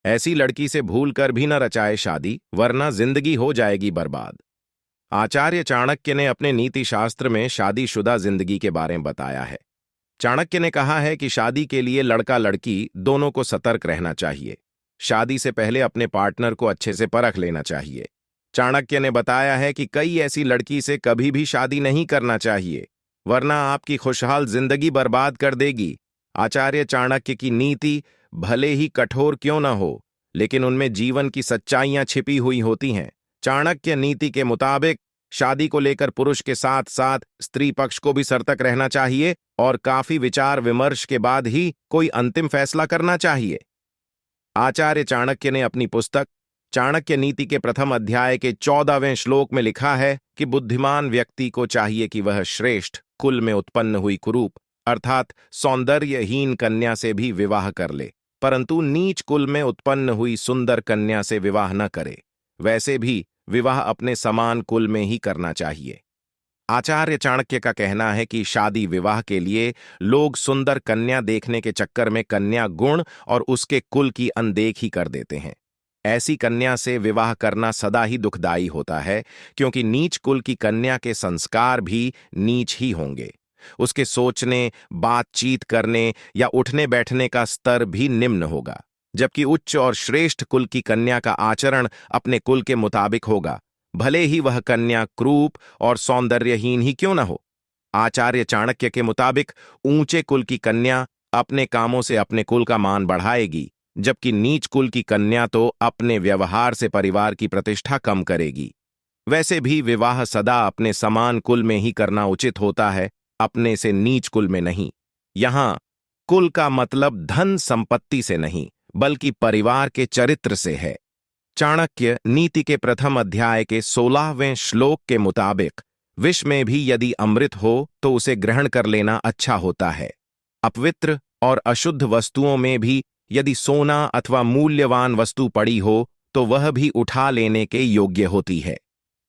ऐसी लड़की से भूल कर भी न रचाए शादी, वरना जिंदगी हो जाएगी बर्बाद। आचार्य चाणक्य ने अपने नीति शास्त्र में शादीशुदा जिंदगी के बारे में बताया है। चाणक्य ने कहा है कि शादी के लिए लड़का लड़की दोनों को सतर्क रहना चाहिए। शादी से पहले अपने पार्टनर को अच्छे से परख लेना चाहिए। चाणक्य ने बताया है कि कई ऐसी लड़की से कभी भी शादी नहीं करना चाहिए, वरना आपकी खुशहाल जिंदगी बर्बाद कर देगी। आचार्य चाणक्य की नीति भले ही कठोर क्यों न हो, लेकिन उनमें जीवन की सच्चाइयां छिपी हुई होती हैं। चाणक्य नीति के मुताबिक शादी को लेकर पुरुष के साथ साथ स्त्री पक्ष को भी सतर्क रहना चाहिए और काफी विचार विमर्श के बाद ही कोई अंतिम फैसला करना चाहिए। आचार्य चाणक्य ने अपनी पुस्तक चाणक्य नीति के प्रथम अध्याय के 14वें श्लोक में लिखा है कि बुद्धिमान व्यक्ति को चाहिए कि वह श्रेष्ठ कुल में उत्पन्न हुई कुरूप अर्थात सौंदर्यहीन कन्या से भी विवाह कर ले, परंतु नीच कुल में उत्पन्न हुई सुंदर कन्या से विवाह न करे। वैसे भी विवाह अपने समान कुल में ही करना चाहिए। आचार्य चाणक्य का कहना है कि शादी विवाह के लिए लोग सुंदर कन्या देखने के चक्कर में कन्या गुण और उसके कुल की अनदेखी कर देते हैं। ऐसी कन्या से विवाह करना सदा ही दुखदायी होता है, क्योंकि नीच कुल की कन्या के संस्कार भी नीच ही होंगे। उसके सोचने, बातचीत करने या उठने बैठने का स्तर भी निम्न होगा, जबकि उच्च और श्रेष्ठ कुल की कन्या का आचरण अपने कुल के मुताबिक होगा, भले ही वह कन्या क्रूप और सौंदर्यहीन ही क्यों न हो। आचार्य चाणक्य के मुताबिक ऊंचे कुल की कन्या अपने कामों से अपने कुल का मान बढ़ाएगी, जबकि नीच कुल की कन्या तो अपने व्यवहार से परिवार की प्रतिष्ठा कम करेगी। वैसे भी विवाह सदा अपने समान कुल में ही करना उचित होता है, अपने से नीच कुल में नहीं। यहां कुल का मतलब धन संपत्ति से नहीं, बल्कि परिवार के चरित्र से है। चाणक्य नीति के प्रथम अध्याय के 16वें श्लोक के मुताबिक विष में भी यदि अमृत हो तो उसे ग्रहण कर लेना अच्छा होता है। अपवित्र और अशुद्ध वस्तुओं में भी यदि सोना अथवा मूल्यवान वस्तु पड़ी हो तो वह भी उठा लेने के योग्य होती है।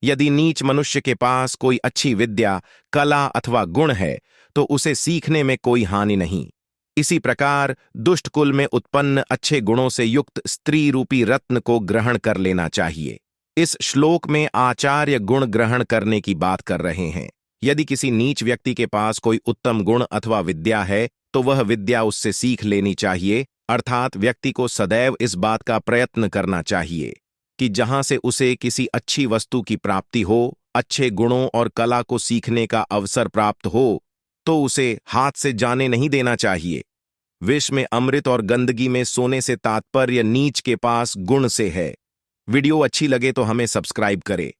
यदि नीच मनुष्य के पास कोई अच्छी विद्या, कला अथवा गुण है तो उसे सीखने में कोई हानि नहीं। इसी प्रकार दुष्ट कुल में उत्पन्न अच्छे गुणों से युक्त स्त्री रूपी रत्न को ग्रहण कर लेना चाहिए। इस श्लोक में आचार्य गुण ग्रहण करने की बात कर रहे हैं। यदि किसी नीच व्यक्ति के पास कोई उत्तम गुण अथवा विद्या है तो वह विद्या उससे सीख लेनी चाहिए, अर्थात व्यक्ति को सदैव इस बात का प्रयत्न करना चाहिए कि जहां से उसे किसी अच्छी वस्तु की प्राप्ति हो, अच्छे गुणों और कला को सीखने का अवसर प्राप्त हो, तो उसे हाथ से जाने नहीं देना चाहिए। विष में अमृत और गंदगी में सोने से तात्पर्य नीच के पास गुण से है। वीडियो अच्छी लगे तो हमें सब्सक्राइब करें।